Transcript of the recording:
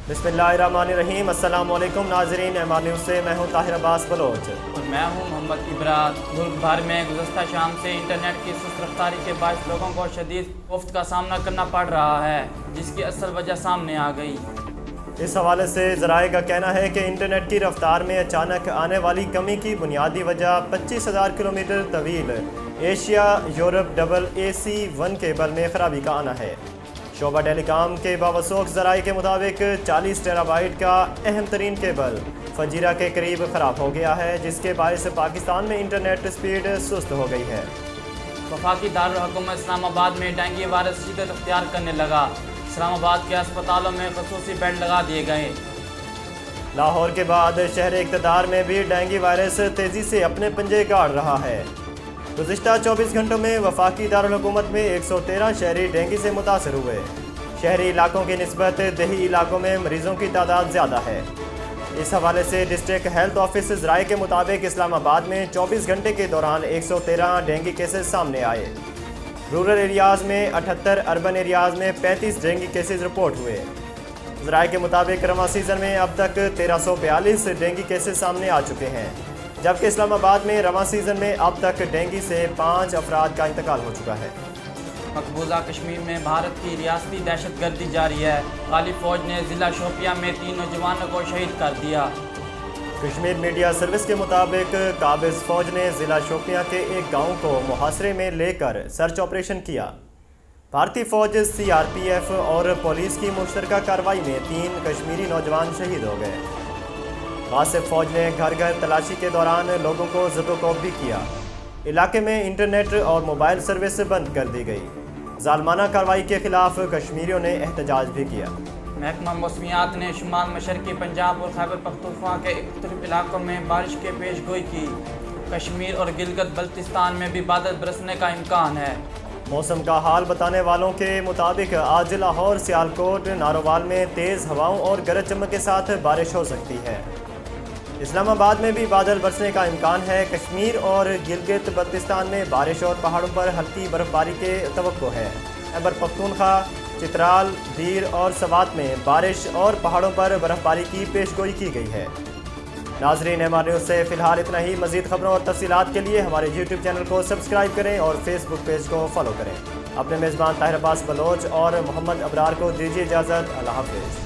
बिस्मिल्लाहिर्रहमानिर्रहीम। अस्सलाम वालेकुम नाज़रीन, एम आर न्यूज़ से मैं हूँ ताहिर अब्बास बलोच और मैं हूँ मोहम्मद इब्रार। मुल्क भर में गुज़श्ता शाम से इंटरनेट की सुस्त रफ्तारी के बायस लोगों को शदीद खौफ का सामना करना पड़ रहा है, जिसकी असल वजह सामने आ गई। इस हवाले से ज़राए का कहना है कि इंटरनेट की रफ्तार में अचानक आने वाली कमी की बुनियादी वजह 25,000 किलोमीटर तवील Asia Europe double AC1 cable में ख़राबी का आना है। शोबा टेलीकॉम के बावसूख ज़राए के मुताबिक 40 टेराबाइट का अहम तरीन केबल फजीरा के करीब ख़राब हो गया है, जिसके बायस पाकिस्तान में इंटरनेट स्पीड सुस्त हो गई है। वफाकी दारुल हुकूमत इस्लामाबाद में डेंगू वायरस शिद्दत अख्तियार करने लगा। इस्लामाबाद के अस्पतालों में खसूसी बेड लगा दिए गए। लाहौर के बाद शहर इक़्तिदार में भी डेंगू वायरस तेज़ी से अपने पंजे गाड़ रहा है। गुज़िश्ता 24 घंटों में वफाकी दारुल हुकूमत में 113 शहरी डेंगू से मुतासर हुए। शहरी इलाकों की निस्बत देही इलाकों में मरीज़ों की तादाद ज़्यादा है। इस हवाले से डिस्ट्रिक्ट हेल्थ ऑफिस ज़राए के मुताबिक इस्लामाबाद में 24 घंटे के दौरान 113 डेंगू केसेस सामने आए। रूरल एरियाज़ में 78, अर्बन एरियाज़ में 35 डेंगू केसेस रिपोर्ट हुए। ज़राए के मुताबिक रवां सीज़न में अब तक 1342 डेंगू केसेस सामने आ चुके हैं, जबकि इस्लामाबाद में रवां सीज़न में अब तक डेंगू से 5 अफराद का इंतकाल हो चुका है। मकबूजा कश्मीर में भारत की रियासती दहशतगर्दी जारी है। काली फौज ने ज़िला शोपिया में 3 नौजवानों को शहीद कर दिया। कश्मीर मीडिया सर्विस के मुताबिक काबिज़ फ़ौज ने ज़िला शोपिया के एक गांव को मुहासरे में लेकर सर्च ऑपरेशन किया। भारतीय फ़ौज CRPF और पुलिस की मुश्तरका कार्रवाई में 3 कश्मीरी नौजवान शहीद हो गए। गासिब फ़ौज ने घर घर तलाशी के दौरान लोगों को ज़ब्त भी किया। इलाके में इंटरनेट और मोबाइल सर्विस बंद कर दी गई। ज़ालमाना कार्रवाई के खिलाफ कश्मीरियों ने एहतजाज भी किया। महकमा मौसमियात ने शुमाल मशरक़ी पंजाब और खैबर पख्तूनख्वा के मुख्तलिफ इलाकों में बारिश के पेश गोई की। कश्मीर और गिलगित बल्तिस्तान में भी बादल बरसने का इम्कान है। मौसम का हाल बताने वालों के मुताबिक आज लाहौर, सियालकोट, नारोवाल में तेज़ हवाओं और गरज चमक के साथ बारिश हो सकती है। इस्लामाबाद में भी बादल बरसने का इम्कान है। कश्मीर और गिलगित बल्तिस्तान में बारिश और पहाड़ों पर हल्की बर्फबारी के तवक्को है। खैबर पख्तूनख्वा, चित्राल, दीर और सवात में बारिश और पहाड़ों पर बर्फबारी की पेशगोई की गई है। नाज़रीन, एम आर न्यूज़ से फ़िलहाल इतना ही। मज़ीद खबरों और तफसीलात के लिए हमारे YouTube चैनल को सब्सक्राइब करें और फेसबुक पेज को फॉलो करें। अपने मेज़बान ताहिर अब्बास बलोच और मोहम्मद अबरार को दीजिए इजाज़त। अल्लाह हाफ़िज़।